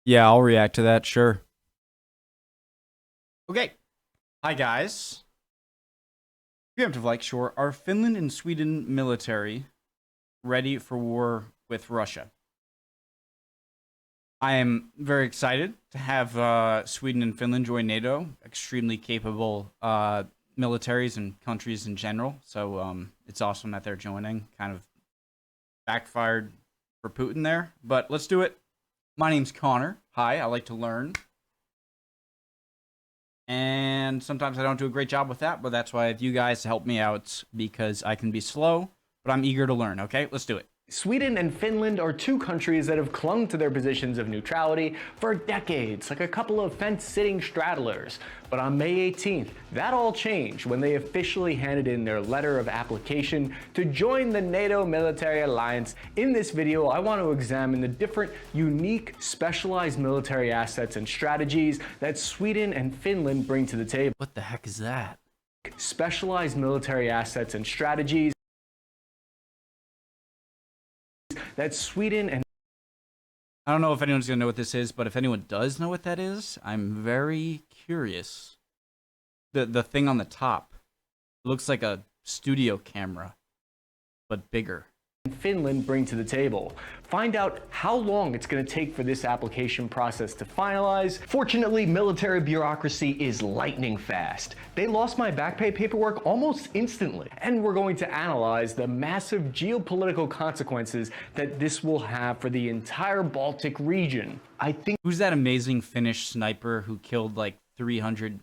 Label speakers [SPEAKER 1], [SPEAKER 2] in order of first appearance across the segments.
[SPEAKER 1] Yeah, I'll react to that, sure. Okay. Hi, guys. Preemptive like, sure. Are Finland and Sweden military ready for war with Russia? I am very excited to have Sweden and Finland join NATO. Extremely capable militaries and countries in general. So it's awesome that they're joining. Kind of backfired for Putin there, but let's do it. My name's Connor. Hi, I like to learn. And sometimes I don't do a great job with that, but that's why I have you guys to help me out because I can be slow, but I'm eager to learn, okay? Let's do it.
[SPEAKER 2] Sweden and Finland are two countries that have clung to their positions of neutrality for decades, like a couple of fence-sitting straddlers. But on May 18th, that all changed when they officially handed in their letter of application to join the NATO military alliance. In this video, I want to examine the different, unique, specialized military assets and strategies that Sweden and Finland bring to the table.
[SPEAKER 1] What the heck is that?
[SPEAKER 2] Specialized military assets and strategies that Sweden and
[SPEAKER 1] I don't know if anyone's going to know what this is, but if anyone does know what that is, I'm very curious. The thing on the top looks like a studio camera, but bigger.
[SPEAKER 2] Finland bring to the table. Find out how long it's going to take for this application process to finalize. Fortunately, military bureaucracy is lightning fast. They lost my back pay paperwork almost instantly, and we're going to analyze the massive geopolitical consequences that this will have for the entire Baltic region. I think
[SPEAKER 1] Who's that amazing Finnish sniper who killed like 300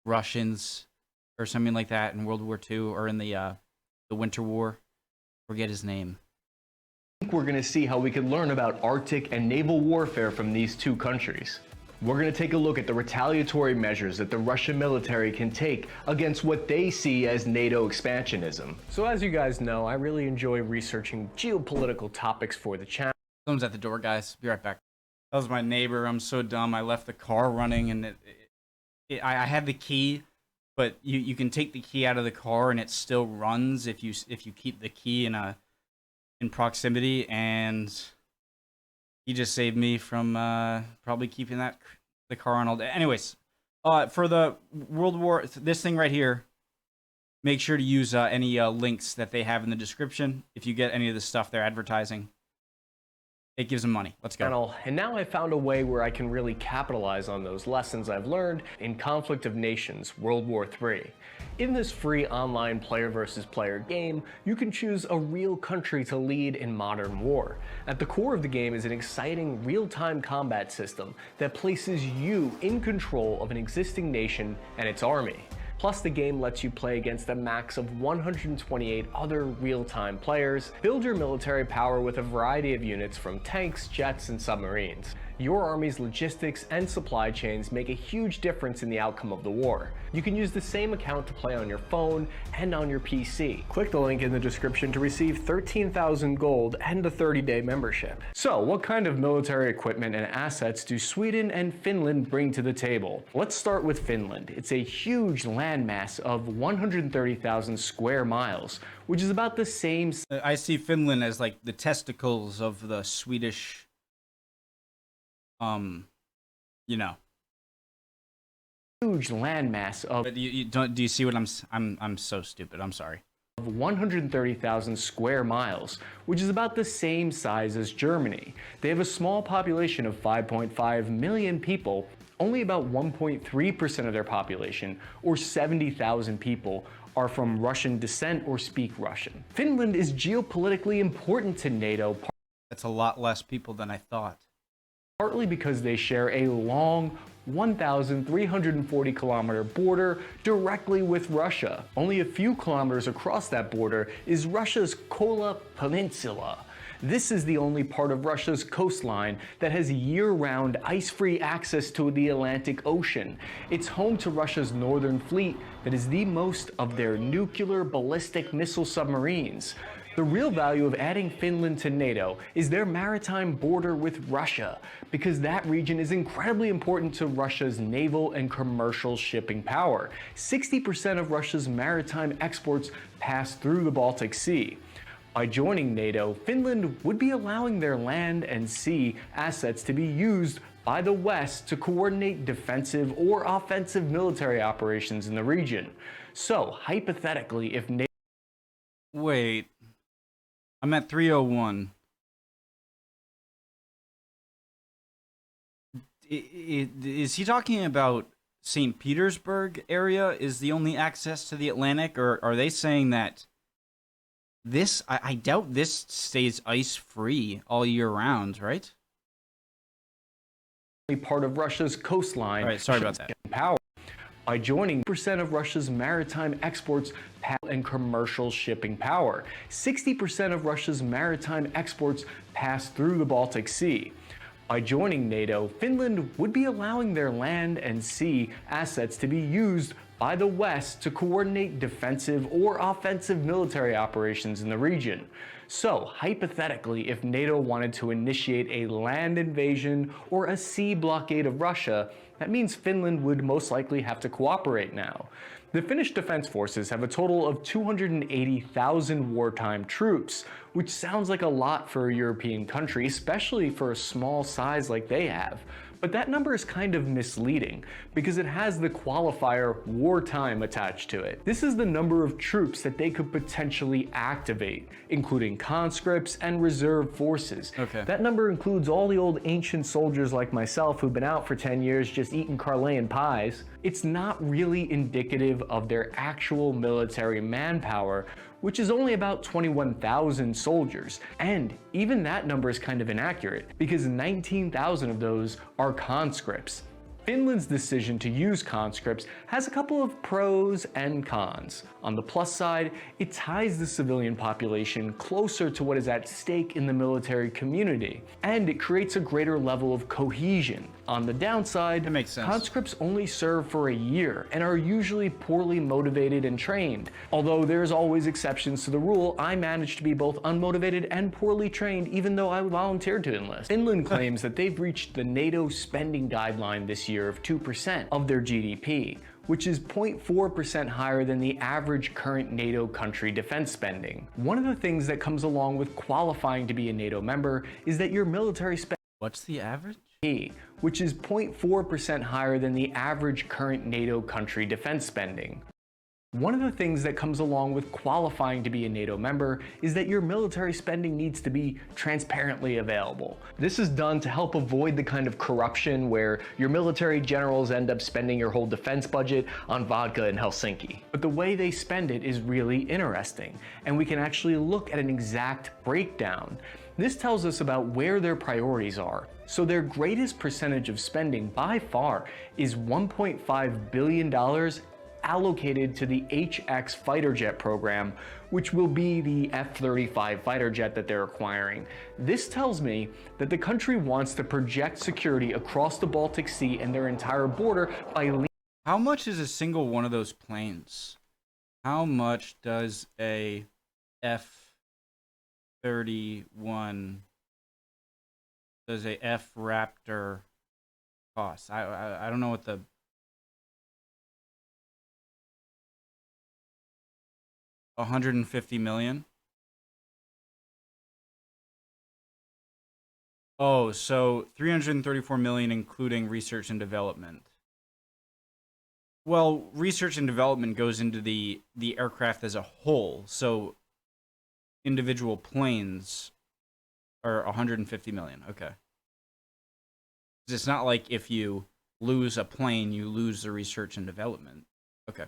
[SPEAKER 1] Russians or something like that in World War II or in the Winter War? Forget his name.
[SPEAKER 2] we're going to see how we can learn about Arctic and naval warfare from these two countries. We're going to take a look at the retaliatory measures that the Russian military can take against what they see as NATO expansionism. So as you guys know, I really enjoy researching geopolitical topics for the channel.
[SPEAKER 1] Someone's at the door, guys. Be right back. That was my neighbor. I'm so dumb. I left the car running, and I had the key, but you can take the key out of the car, and it still runs if you keep the key in proximity. And he just saved me from probably keeping the car on all day. Anyways, for the World War, this thing right here, make sure to use any links that they have in the description if you get any of the stuff they're advertising. It gives them money. Let's go.
[SPEAKER 2] And now I found a way where I can really capitalize on those lessons I've learned in Conflict of Nations, World War III. In this free online player versus player game, you can choose a real country to lead in modern war. At the core of the game is an exciting real-time combat system that places you in control of an existing nation and its army. Plus, the game lets you play against a max of 128 other real-time players, build your military power with a variety of units from tanks, jets, and submarines. Your army's logistics and supply chains make a huge difference in the outcome of the war. You can use the same account to play on your phone and on your PC. Click the link in the description to receive 13,000 gold and a 30-day membership. So, what kind of military equipment and assets do Sweden and Finland bring to the table? Let's start with Finland. It's a huge landmass of 130,000 square miles, which is about the same.
[SPEAKER 1] I see Finland as like the testicles of the Swedish. You know.
[SPEAKER 2] Huge landmass of.
[SPEAKER 1] But you don't. Do you see what I'm so stupid. I'm sorry.
[SPEAKER 2] Of 130,000 square miles, which is about the same size as Germany. They have a small population of 5.5 million people. Only about 1.3% of their population, or 70,000 people, are from Russian descent or speak Russian. Finland is geopolitically important to NATO.
[SPEAKER 1] That's a lot less people than I thought.
[SPEAKER 2] Partly because they share a long 1,340 kilometer border directly with Russia. Only a few kilometers across that border is Russia's Kola Peninsula. This is the only part of Russia's coastline that has year-round ice-free access to the Atlantic Ocean. It's home to Russia's Northern Fleet that is the most of their nuclear ballistic missile submarines. The real value of adding Finland to NATO is their maritime border with Russia, because that region is incredibly important to Russia's naval and commercial shipping power. 60% of Russia's maritime exports pass through the Baltic Sea. By joining NATO, Finland would be allowing their land and sea assets to be used by the West to coordinate defensive or offensive military operations in the region. So, hypothetically, if NATO...
[SPEAKER 1] Wait. I'm at 301. Is he talking about St. Petersburg area is the only access to the Atlantic, or are they saying that this, I doubt this stays ice-free all year round, right?
[SPEAKER 2] Part of Russia's coastline.
[SPEAKER 1] All right, sorry about that.
[SPEAKER 2] Power. By joining % of Russia's maritime exports and commercial shipping power. 60% of Russia's maritime exports pass through the Baltic Sea. By joining NATO, Finland would be allowing their land and sea assets to be used by the West to coordinate defensive or offensive military operations in the region. So, hypothetically, if NATO wanted to initiate a land invasion or a sea blockade of Russia, that means Finland would most likely have to cooperate now. The Finnish Defense Forces have a total of 280,000 wartime troops, which sounds like a lot for a European country, especially for a small size like they have. But that number is kind of misleading, because it has the qualifier wartime attached to it. This is the number of troops that they could potentially activate, including conscripts and reserve forces.
[SPEAKER 1] Okay.
[SPEAKER 2] That number includes all the old ancient soldiers like myself who've been out for 10 years just eating Carleon pies. It's not really indicative of their actual military manpower, which is only about 21,000 soldiers. And even that number is kind of inaccurate, because 19,000 of those are conscripts. Finland's decision to use conscripts has a couple of pros and cons. On the plus side, it ties the civilian population closer to what is at stake in the military community, and it creates a greater level of cohesion. On the downside,
[SPEAKER 1] that makes sense.
[SPEAKER 2] Conscripts only serve for a year and are usually poorly motivated and trained. Although there's always exceptions to the rule, I managed to be both unmotivated and poorly trained even though I volunteered to enlist. Finland claims that they've reached the NATO spending guideline this year of 2% of their GDP, which is 0.4% higher than the average current NATO country defense spending. One of the things that comes along with qualifying to be a NATO member is that your military spending...
[SPEAKER 1] What's the average?
[SPEAKER 2] Which is 0.4% higher than the average current NATO country defense spending. One of the things that comes along with qualifying to be a NATO member is that your military spending needs to be transparently available. This is done to help avoid the kind of corruption where your military generals end up spending your whole defense budget on vodka in Helsinki. But the way they spend it is really interesting, and we can actually look at an exact breakdown. This tells us about where their priorities are. So their greatest percentage of spending by far is $1.5 billion allocated to the HX fighter jet program, which will be the F-35 fighter jet that they're acquiring. This tells me that the country wants to project security across the Baltic Sea and their entire border by...
[SPEAKER 1] How much is a single one of those planes? How much does a F-31, does a F-Raptor cost? I don't know what the... $150 million. Oh, so $334 million including research and development. Well, research and development goes into the aircraft as a whole, so individual planes are $150 million. Okay. It's not like if you lose a plane, you lose the research and development. Okay.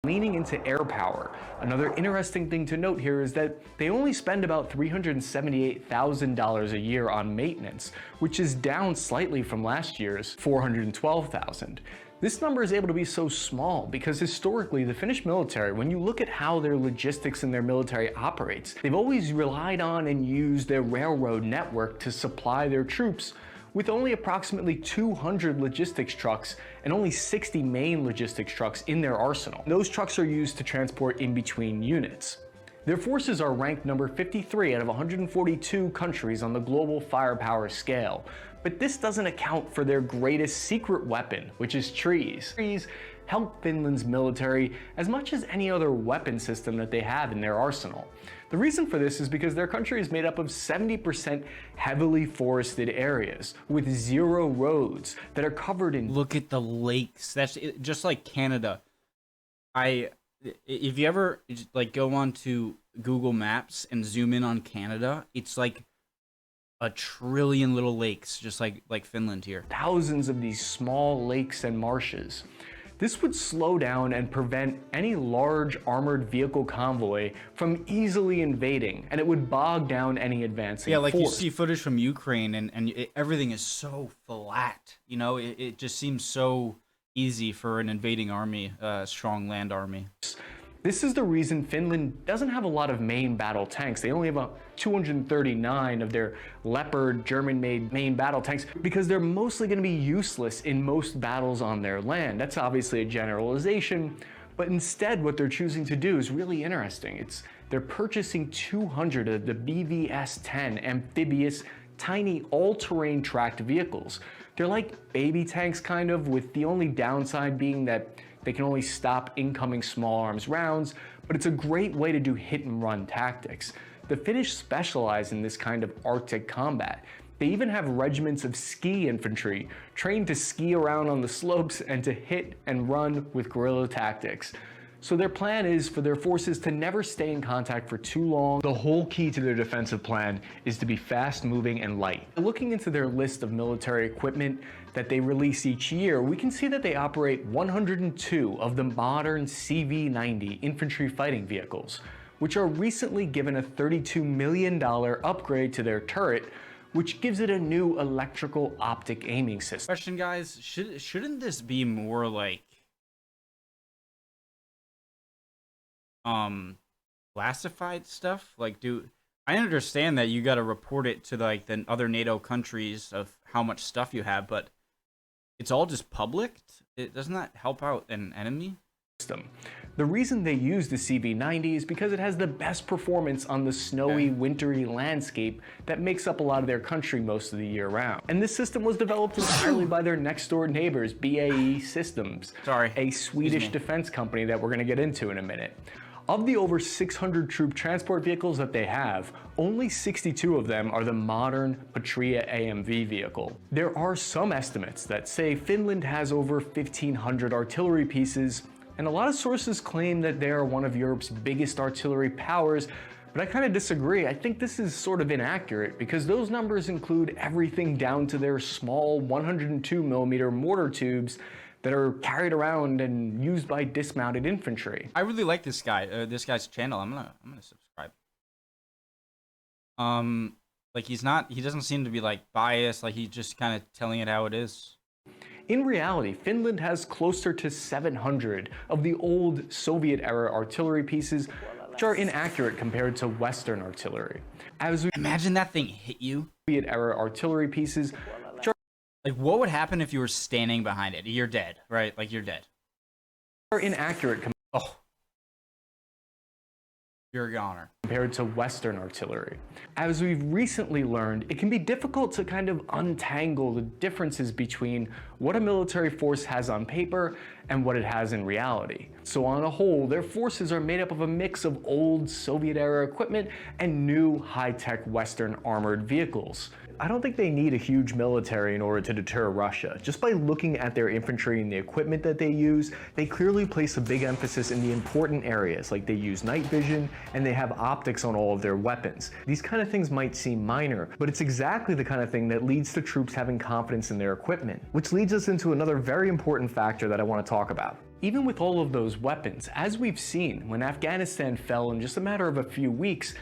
[SPEAKER 2] Leaning into air power. Another interesting thing to note here is that they only spend about $378,000 a year on maintenance, which is down slightly from last year's $412,000. This number is able to be so small because historically the Finnish military, when you look at how their logistics and their military operates, they've always relied on and used their railroad network to supply their troops, with only approximately 200 logistics trucks and only 60 main logistics trucks in their arsenal. Those trucks are used to transport in between units. Their forces are ranked number 53 out of 142 countries on the global firepower scale, but this doesn't account for their greatest secret weapon, which is trees. Trees help Finland's military as much as any other weapon system that they have in their arsenal. The reason for this is because their country is made up of 70% heavily forested areas with 0 roads that are covered in...
[SPEAKER 1] Look at the lakes. That's just like Canada. If you ever like go on to Google Maps and zoom in on Canada, it's like a trillion little lakes, just like Finland here.
[SPEAKER 2] Thousands of these small lakes and marshes. This would slow down and prevent any large armored vehicle convoy from easily invading, and it would bog down any advancing
[SPEAKER 1] Yeah, like
[SPEAKER 2] force.
[SPEAKER 1] you see footage from Ukraine, and everything is so flat. You know, it just seems so easy for an invading army, strong land army.
[SPEAKER 2] This is the reason Finland doesn't have a lot of main battle tanks. They only have 239 of their Leopard German-made main battle tanks because they're mostly going to be useless in most battles on their land. That's obviously a generalization, but instead what they're choosing to do is really interesting. They're purchasing 200 of the BVS-10 amphibious, tiny, all-terrain tracked vehicles. They're like baby tanks kind of, with the only downside being that they can only stop incoming small arms rounds, but it's a great way to do hit and run tactics. The Finnish specialize in this kind of Arctic combat. They even have regiments of ski infantry trained to ski around on the slopes and to hit and run with guerrilla tactics. So their plan is for their forces to never stay in contact for too long. The whole key to their defensive plan is to be fast moving and light. Looking into their list of military equipment that they release each year, we can see that they operate 102 of the modern CV-90 infantry fighting vehicles, which are recently given a $32 million upgrade to their turret, which gives it a new electrical optic aiming system.
[SPEAKER 1] Question, guys, shouldn't this be more like classified stuff? Like, I understand that you got to report it to like the other NATO countries of how much stuff you have, but it's all just public? Doesn't that help out an enemy?
[SPEAKER 2] The reason they use the CV-90 is because it has the best performance on the snowy, wintry landscape that makes up a lot of their country most of the year round. And this system was developed entirely by their next door neighbors, BAE Systems, a Swedish defense company that we're going to get into in a minute. Of the over 600 troop transport vehicles that they have, only 62 of them are the modern Patria AMV vehicle. There are some estimates that say Finland has over 1,500 artillery pieces, and a lot of sources claim that they are one of Europe's biggest artillery powers, but I kind of disagree. I think this is sort of inaccurate because those numbers include everything down to their small 102mm mortar tubes that are carried around and used by dismounted infantry.
[SPEAKER 1] I really like this guy, this guy's channel. I'm gonna subscribe. Like he doesn't seem to be like biased. Like he's just kind of telling it how it is.
[SPEAKER 2] In reality, Finland has closer to 700 of the old Soviet-era artillery pieces, which are inaccurate compared to Western artillery.
[SPEAKER 1] Imagine that thing hit you.
[SPEAKER 2] Soviet-era artillery pieces.
[SPEAKER 1] Like, what would happen if you were standing behind it? You're dead, right? Like, you're dead.
[SPEAKER 2] Are inaccurate.
[SPEAKER 1] You're a goner.
[SPEAKER 2] Compared to Western artillery. As we've recently learned, it can be difficult to kind of untangle the differences between what a military force has on paper and what it has in reality. So on a whole, their forces are made up of a mix of old Soviet-era equipment and new high-tech Western armored vehicles. I don't think they need a huge military in order to deter Russia. Just by looking at their infantry and the equipment that they use, they clearly place a big emphasis in the important areas, like they use night vision and they have optics on all of their weapons. These kind of things might seem minor, but it's exactly the kind of thing that leads to troops having confidence in their equipment. Which leads us into another very important factor that I want to talk about. Even with all of those weapons, as we've seen, when Afghanistan fell in just a matter of a few weeks,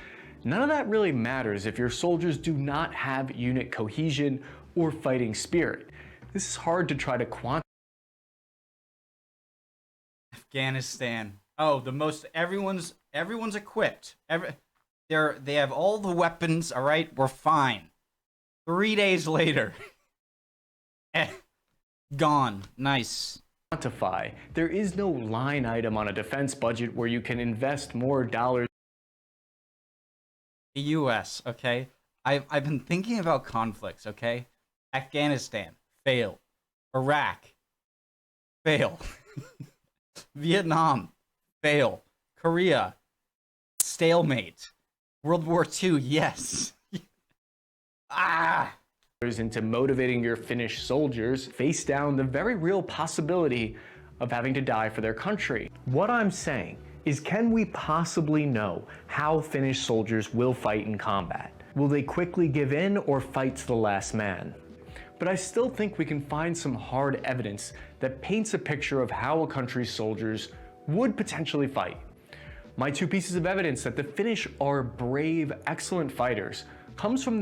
[SPEAKER 2] none of that really matters if your soldiers do not have unit cohesion or fighting spirit. This is hard to try to quantify.
[SPEAKER 1] Afghanistan. Oh, everyone's equipped. They have all the weapons, all right? We're fine. 3 days later. Gone. Nice.
[SPEAKER 2] There is no line item on a defense budget where you can invest more dollars.
[SPEAKER 1] The U.S., okay? I've been thinking about conflicts, okay? Afghanistan, fail. Iraq, fail. Vietnam, fail. Korea, stalemate. World War II, yes. Ah!
[SPEAKER 2] Into motivating your Finnish soldiers face down the very real possibility of having to die for their country. What I'm saying is, can we possibly know how Finnish soldiers will fight in combat? Will they quickly give in or fight to the last man? But I still think we can find some hard evidence that paints a picture of how a country's soldiers would potentially fight. My two pieces of evidence that the Finnish are brave, excellent fighters comes from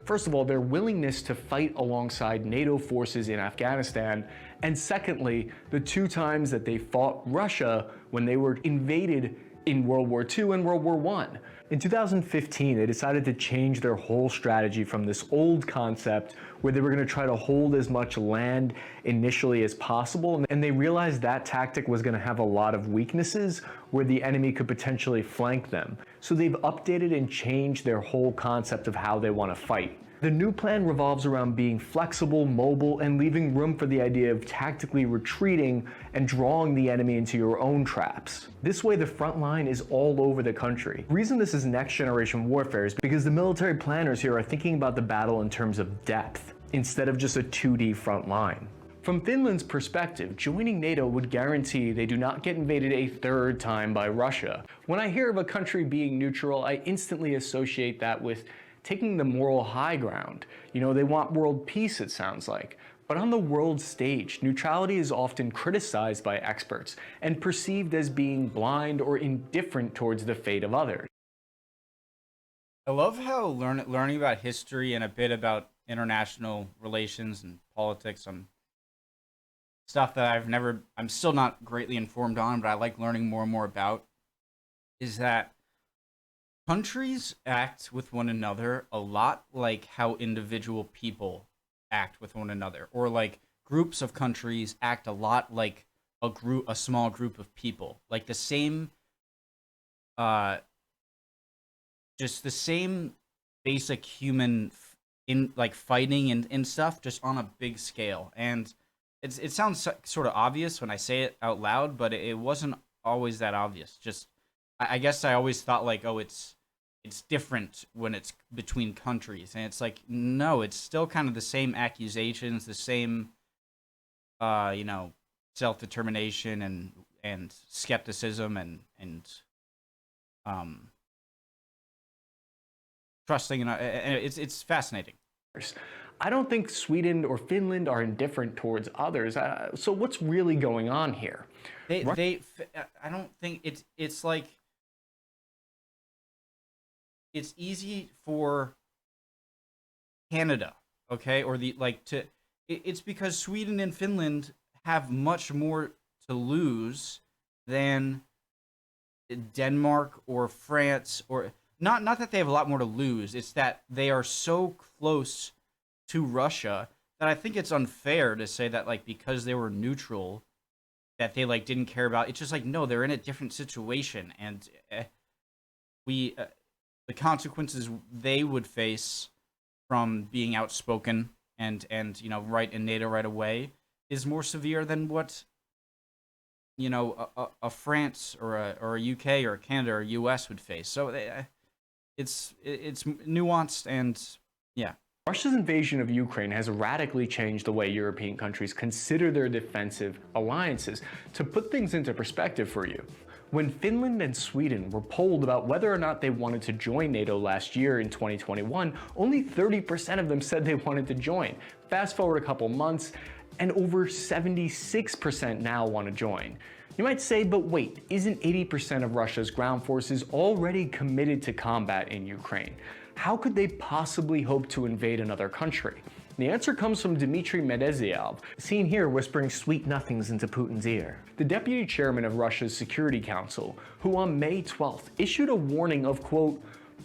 [SPEAKER 2] first of all, their willingness to fight alongside NATO forces in Afghanistan, and secondly, the 2 times that they fought Russia when they were invaded in World War II and World War I. In 2015, they decided to change their whole strategy from this old concept where they were going to try to hold as much land initially as possible, and they realized that tactic was going to have a lot of weaknesses where the enemy could potentially flank them. So they've updated and changed their whole concept of how they want to fight. The new plan revolves around being flexible, mobile, and leaving room for the idea of tactically retreating and drawing the enemy into your own traps. This way, the front line is all over the country. The reason this is next generation warfare is because the military planners here are thinking about the battle in terms of depth, instead of just a 2D front line. From Finland's perspective, joining NATO would guarantee they do not get invaded a 3rd time by Russia. When I hear of a country being neutral, I instantly associate that with taking the moral high ground. You know, they want world peace, it sounds like. But on the world stage, neutrality is often criticized by experts and perceived as being blind or indifferent towards the fate of others.
[SPEAKER 1] I love how learning about history and a bit about international relations and politics, stuff that I'm still not greatly informed on, but I like learning more and more about, is that countries act with one another a lot like how individual people act with one another, or like groups of countries act a lot like a small group of people, like the same, just the same basic human in like fighting and stuff, just on a big scale. And it sounds sort of obvious when I say it out loud, but it wasn't always that obvious. Just I guess I always thought like, oh, it's different when it's between countries, and it's like, no, it's still kind of the same accusations, the same self-determination and skepticism and trusting, and it's fascinating.
[SPEAKER 2] I don't think Sweden or Finland are indifferent towards others. So what's really going on here?
[SPEAKER 1] I don't think it's like, it's easy for Canada, okay, or it's because Sweden and Finland have much more to lose than Denmark or France, or not that they have a lot more to lose. It's that they are so close to Russia that I think it's unfair to say that, like, because they were neutral, that they like didn't care about. It's just like, no, they're in a different situation, and the consequences they would face from being outspoken and right in NATO right away is more severe than what a France or a UK or a Canada or US would face. So it's nuanced, and yeah.
[SPEAKER 2] Russia's invasion of Ukraine has radically changed the way European countries consider their defensive alliances. To put things into perspective for you, when Finland and Sweden were polled about whether or not they wanted to join NATO last year in 2021, only 30% of them said they wanted to join. Fast forward a couple months, and over 76% now want to join. You might say, but wait, isn't 80% of Russia's ground forces already committed to combat in Ukraine? How could they possibly hope to invade another country? The answer comes from Dmitry Medvedev, seen here whispering sweet nothings into Putin's ear. The deputy chairman of Russia's Security Council, who on May 12th issued a warning of, quote,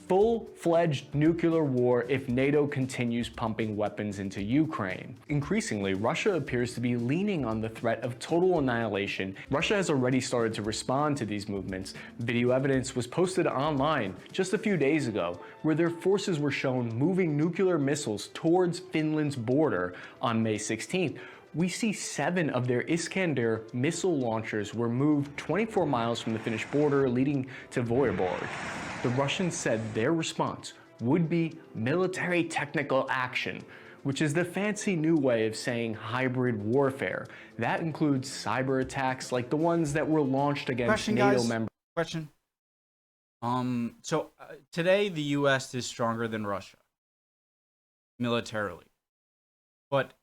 [SPEAKER 2] full-fledged nuclear war if NATO continues pumping weapons into Ukraine. Increasingly, Russia appears to be leaning on the threat of total annihilation. Russia has already started to respond to these movements. Video evidence was posted online just a few days ago, where their forces were shown moving nuclear missiles towards Finland's border on May 16th. We see 7 of their Iskander missile launchers were moved 24 miles from the Finnish border, leading to Voiborg. the Russians said their response would be military technical action, which is the fancy new way of saying hybrid warfare. That includes cyber attacks like the ones that were launched against NATO members.
[SPEAKER 1] Question. Today the U.S. is stronger than Russia militarily, but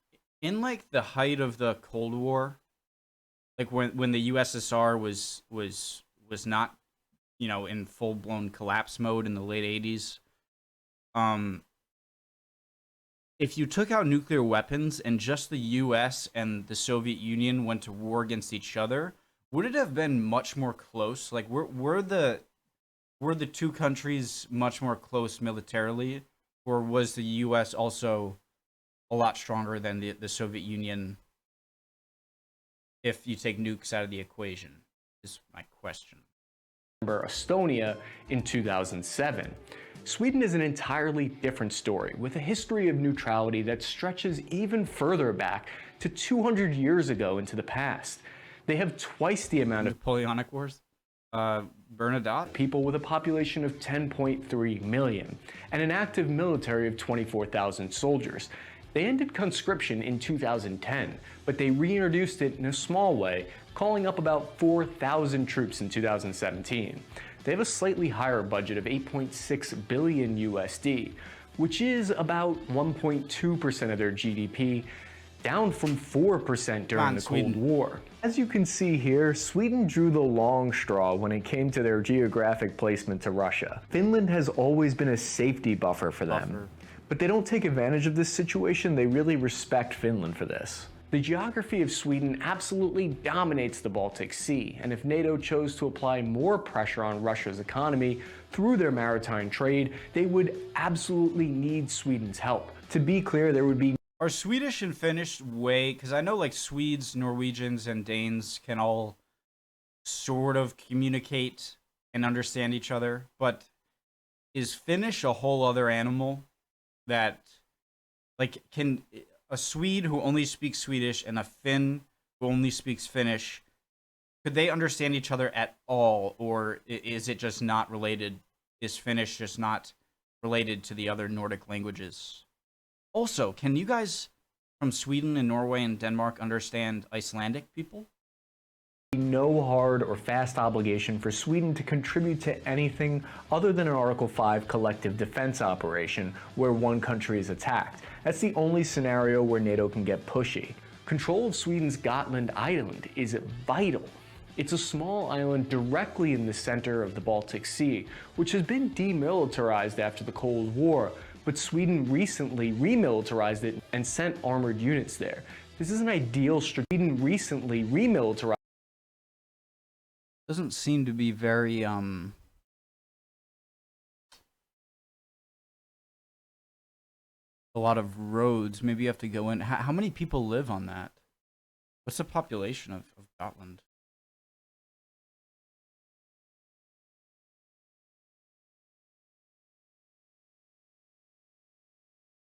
[SPEAKER 1] in like the height of the Cold War, like when the USSR was not, in full blown collapse mode in the late 80s. If you took out nuclear weapons and just the U.S. and the Soviet Union went to war against each other, would it have been much more close? Like were the two countries much more close militarily, or was the U.S. also a lot stronger than the Soviet Union if you take nukes out of the equation, is my question.
[SPEAKER 2] Estonia in 2007. Sweden is an entirely different story, with a history of neutrality that stretches even further back to 200 years ago into the past. They have twice the amount of
[SPEAKER 1] Napoleonic Wars, Bernadotte,
[SPEAKER 2] people, with a population of 10.3 million, and an active military of 24,000 soldiers. They ended conscription in 2010, but they reintroduced it in a small way, calling up about 4,000 troops in 2017. They have a slightly higher budget of 8.6 billion USD, which is about 1.2% of their GDP, down from 4% during the Cold War. As you can see here, Sweden drew the long straw when it came to their geographic placement to Russia. Finland has always been a safety buffer for them. But they don't take advantage of this situation. They really respect Finland for this. The geography of Sweden absolutely dominates the Baltic Sea, and if NATO chose to apply more pressure on Russia's economy through their maritime trade, they would absolutely need Sweden's help. To be clear, there would be...
[SPEAKER 1] Are Swedish and Finnish because I know like Swedes, Norwegians, and Danes can all sort of communicate and understand each other, but is Finnish a whole other animal? That, like, can a Swede who only speaks Swedish and a Finn who only speaks Finnish, could they understand each other at all, or is it just not related? Is Finnish just not related to the other Nordic languages? Also, can you guys from Sweden and Norway and Denmark understand Icelandic people?
[SPEAKER 2] No hard or fast obligation for Sweden to contribute to anything other than an Article 5 collective defense operation where one country is attacked. That's the only scenario where NATO can get pushy. Control of Sweden's Gotland Island is vital. It's a small island directly in the center of the Baltic Sea, which has been demilitarized after the Cold War, but Sweden recently remilitarized it and sent armored units there. This is an ideal Sweden recently remilitarized.
[SPEAKER 1] Doesn't seem to be very a lot of roads. Maybe you have to go in. How many people live on that? What's the population of Gotland?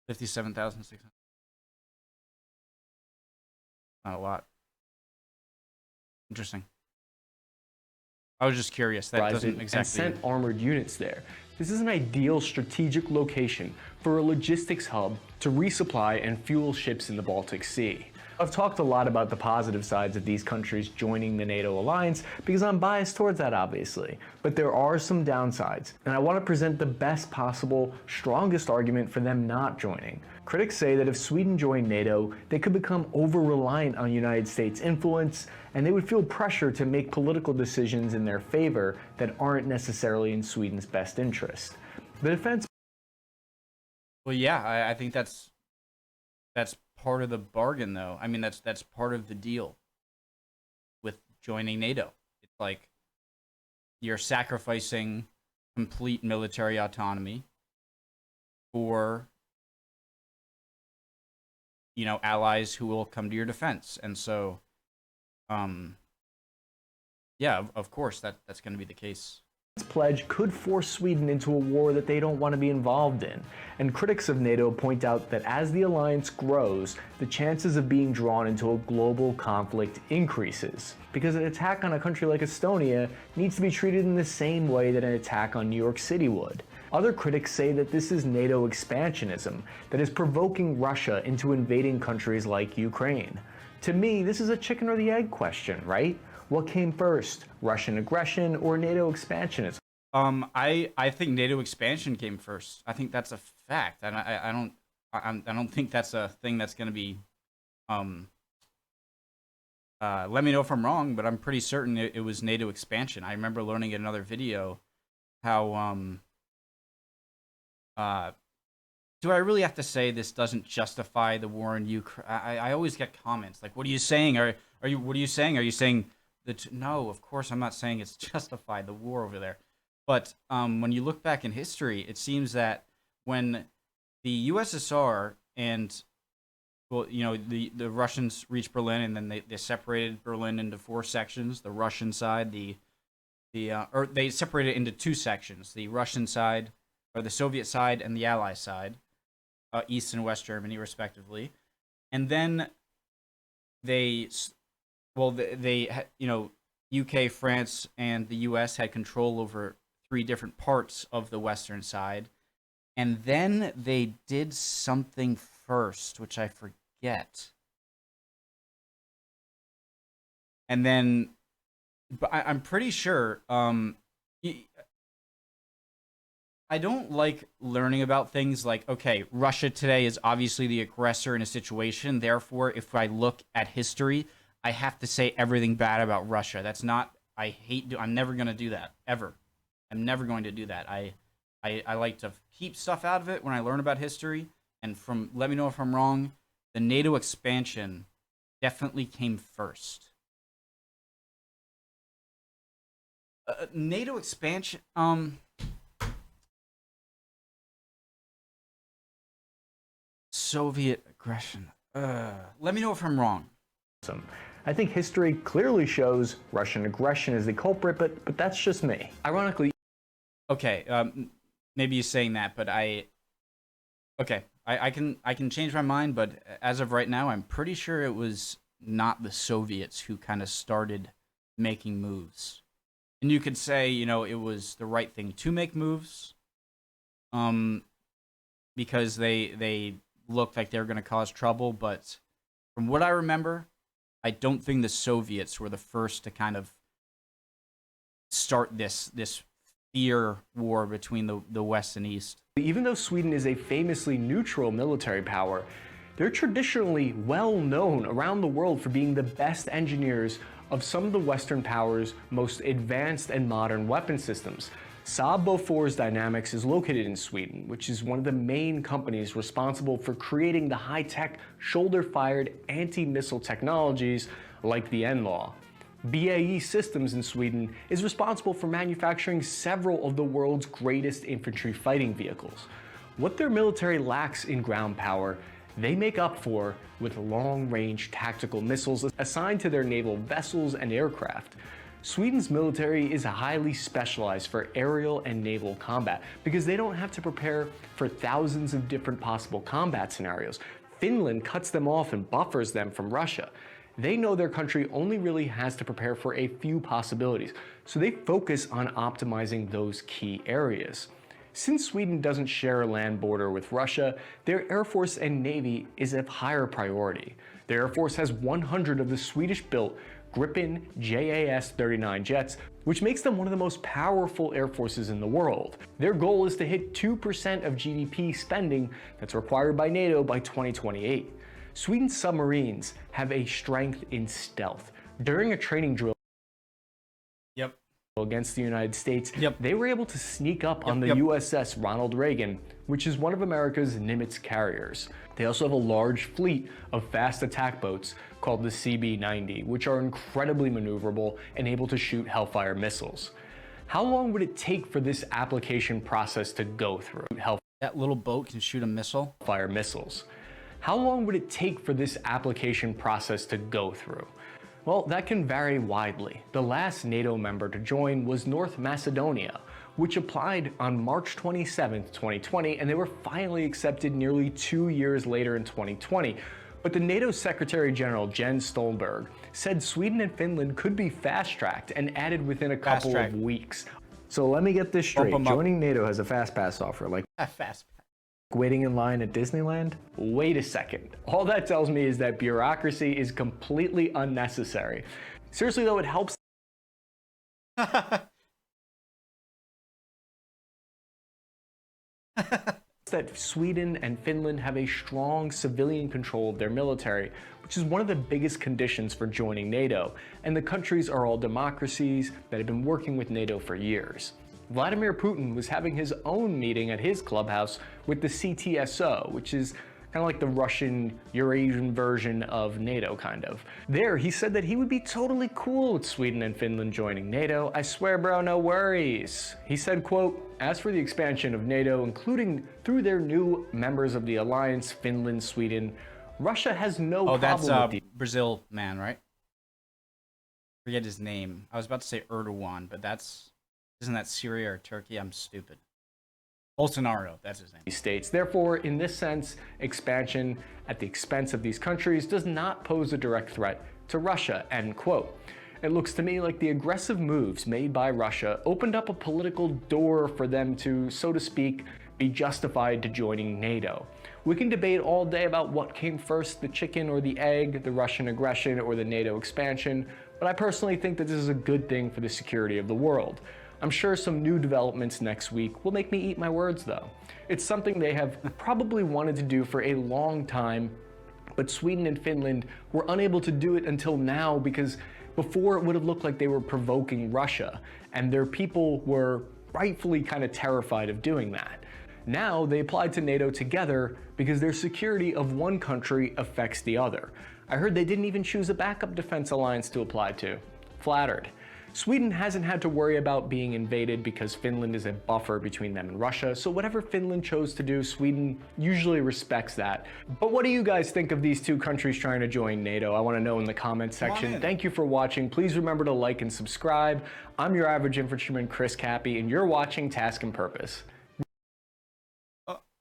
[SPEAKER 1] $57,600. Not a lot. Interesting. I was just curious. That doesn't exactly...
[SPEAKER 2] And sent armored units there. This is an ideal strategic location for a logistics hub to resupply and fuel ships in the Baltic Sea. I've talked a lot about the positive sides of these countries joining the NATO alliance because I'm biased towards that, obviously. But there are some downsides, and I want to present the best possible, strongest argument for them not joining. Critics say that if Sweden joined NATO, they could become over-reliant on United States influence, and they would feel pressure to make political decisions in their favor that aren't necessarily in Sweden's best interest. The defense...
[SPEAKER 1] Well, yeah, I think that's part of the bargain, though. I mean, that's part of the deal with joining NATO. It's like you're sacrificing complete military autonomy for, allies who will come to your defense. And so, yeah, of course, that's going to be the case.
[SPEAKER 2] pledge could force Sweden into a war that they don't want to be involved in. And critics of NATO point out that as the alliance grows, the chances of being drawn into a global conflict increases. Because an attack on a country like Estonia needs to be treated in the same way that an attack on New York City would. Other critics say that this is NATO expansionism that is provoking Russia into invading countries like Ukraine. To me, this is a chicken or the egg question, right? What came first, Russian aggression or NATO expansionism?
[SPEAKER 1] I think NATO expansion came first. I think that's a fact, and I don't think that's a thing that's going to be. Let me know if I'm wrong, but I'm pretty certain it was NATO expansion. I remember learning in another video how do I really have to say this doesn't justify the war in Ukraine? I always get comments like, "What are you saying? What are you saying? Are you saying that?" No, of course I'm not saying it's justified the war over there. But when you look back in history, it seems that when the USSR and the Russians reached Berlin, and then they separated Berlin into 4 sections: the Russian side, or they separated it into 2 sections: the Russian side, or the Soviet side, and the Allied side, East and West Germany, respectively. And then UK, France, and the US had control over 3 different parts of the Western side. And then they did something first, which I forget. And then, but I'm pretty sure, I don't like learning about things like, okay, Russia today is obviously the aggressor in a situation. Therefore, if I look at history, I have to say everything bad about Russia. That's not, I'm never going to do that, ever. I'm never going to do that. I like to keep stuff out of it when I learn about history. And let me know if I'm wrong, the NATO expansion definitely came first. NATO expansion, Soviet aggression. Let me know if I'm wrong.
[SPEAKER 2] I think history clearly shows Russian aggression is the culprit, but that's just me. Ironically,
[SPEAKER 1] okay, maybe you're saying that, but I can change my mind, but as of right now, I'm pretty sure it was not the Soviets who kind of started making moves. And you could say, it was the right thing to make moves, because they looked like they were going to cause trouble. But from what I remember, I don't think the Soviets were the first to kind of start this fear war between the West and East.
[SPEAKER 2] Even though Sweden is a famously neutral military power, they're traditionally well known around the world for being the best engineers of some of the Western powers' most advanced and modern weapon systems. Saab Bofors Dynamics is located in Sweden, which is one of the main companies responsible for creating the high-tech, shoulder-fired anti-missile technologies like the NLAW. BAE Systems in Sweden is responsible for manufacturing several of the world's greatest infantry fighting vehicles. What their military lacks in ground power, they make up for with long-range tactical missiles assigned to their naval vessels and aircraft. Sweden's military is highly specialized for aerial and naval combat because they don't have to prepare for thousands of different possible combat scenarios. Finland cuts them off and buffers them from Russia. They know their country only really has to prepare for a few possibilities, so they focus on optimizing those key areas. Since Sweden doesn't share a land border with Russia, their Air Force and Navy is of higher priority. The Air Force has 100 of the Swedish-built Gripen JAS-39 jets, which makes them one of the most powerful air forces in the world. Their goal is to hit 2% of GDP spending that's required by NATO by 2028. Sweden's submarines have a strength in stealth. During a training drill against the United States, they were able to sneak up on the USS Ronald Reagan, which is one of America's Nimitz carriers. They also have a large fleet of fast attack boats called the CB-90, which are incredibly maneuverable and able to shoot Hellfire missiles. How long would it take for this application process to go through?
[SPEAKER 1] That little boat can shoot a missile?
[SPEAKER 2] Hellfire missiles. How long would it take for this application process to go through? Well, that can vary widely. The last NATO member to join was North Macedonia, which applied on March 27, 2020, and they were finally accepted nearly 2 years later in 2020. But the NATO Secretary General Jens Stoltenberg said Sweden and Finland could be fast-tracked and added within a couple of weeks. So let me get this straight. Joining NATO has a fast pass offer, like
[SPEAKER 1] a fast pass.
[SPEAKER 2] Waiting in line at Disneyland? Wait a second. All that tells me is that bureaucracy is completely unnecessary. Seriously though, it helps that Sweden and Finland have a strong civilian control of their military, which is one of the biggest conditions for joining NATO, and the countries are all democracies that have been working with NATO for years. Vladimir Putin was having his own meeting at his clubhouse with the CTSO, which is kind of like the Russian Eurasian version of NATO, kind of. There, he said that he would be totally cool with Sweden and Finland joining NATO. I swear, bro, no worries. He said, quote, as for the expansion of NATO, including through their new members of the alliance, Finland, Sweden, Russia has no problem
[SPEAKER 1] that's
[SPEAKER 2] with the
[SPEAKER 1] Brazil man, right? Forget his name. I was about to say Erdogan, but isn't that Syria or Turkey? I'm stupid. Bolsonaro, that's his name.
[SPEAKER 2] States. Therefore, in this sense, expansion at the expense of these countries does not pose a direct threat to Russia, end quote. It looks to me like the aggressive moves made by Russia opened up a political door for them to, so to speak, be justified to joining NATO. We can debate all day about what came first, the chicken or the egg, the Russian aggression or the NATO expansion, but I personally think that this is a good thing for the security of the world. I'm sure some new developments next week will make me eat my words though. It's something they have probably wanted to do for a long time, but Sweden and Finland were unable to do it until now because before it would have looked like they were provoking Russia, and their people were rightfully kind of terrified of doing that. Now they applied to NATO together because their security of one country affects the other. I heard they didn't even choose a backup defense alliance to apply to. Flattered. Sweden hasn't had to worry about being invaded because Finland is a buffer between them and Russia, so whatever Finland chose to do, Sweden usually respects that. But what do you guys think of these two countries trying to join NATO? I want to know in the comments section. Thank you for watching. Please remember to like and subscribe. I'm your average infantryman, Chris Cappy, and you're watching Task and Purpose.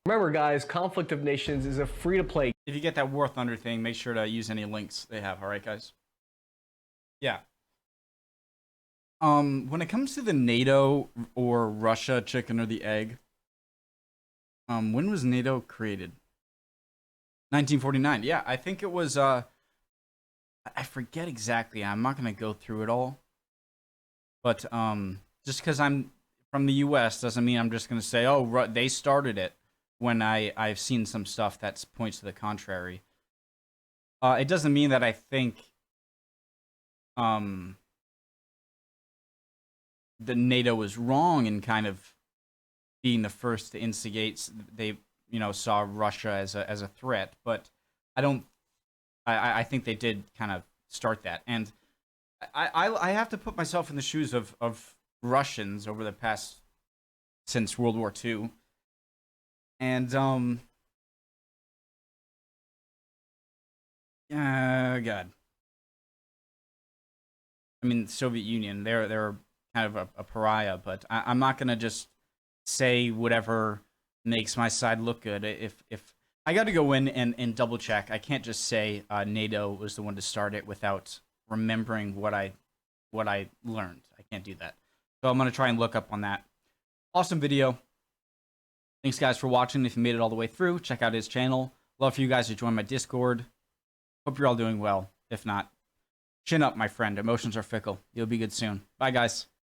[SPEAKER 2] Remember guys, Conflict of Nations is a free-to-play.
[SPEAKER 1] If you get that War Thunder thing, make sure to use any links they have, alright guys? Yeah. When it comes to the NATO or Russia chicken or the egg, when was NATO created? 1949. Yeah, I think it was, I forget exactly. I'm not going to go through it all. But, just because I'm from the US doesn't mean I'm just going to say, oh, they started it, when I've seen some stuff that points to the contrary. It doesn't mean that I think, the NATO was wrong in kind of being the first to instigate. They, saw Russia as a threat, but I think they did kind of start that. And I have to put myself in the shoes of Russians over the past, since World War II. And, God. I mean, Soviet Union, they're kind of a pariah, but I'm not going to just say whatever makes my side look good. If I got to go in and double check, I can't just say NATO was the one to start it without remembering what I learned. I can't do that. So I'm going to try and look up on that. Awesome video. Thanks guys for watching. If you made it all the way through, check out his channel. Love for you guys to join my Discord. Hope you're all doing well. If not, chin up, my friend. Emotions are fickle. You'll be good soon. Bye, guys.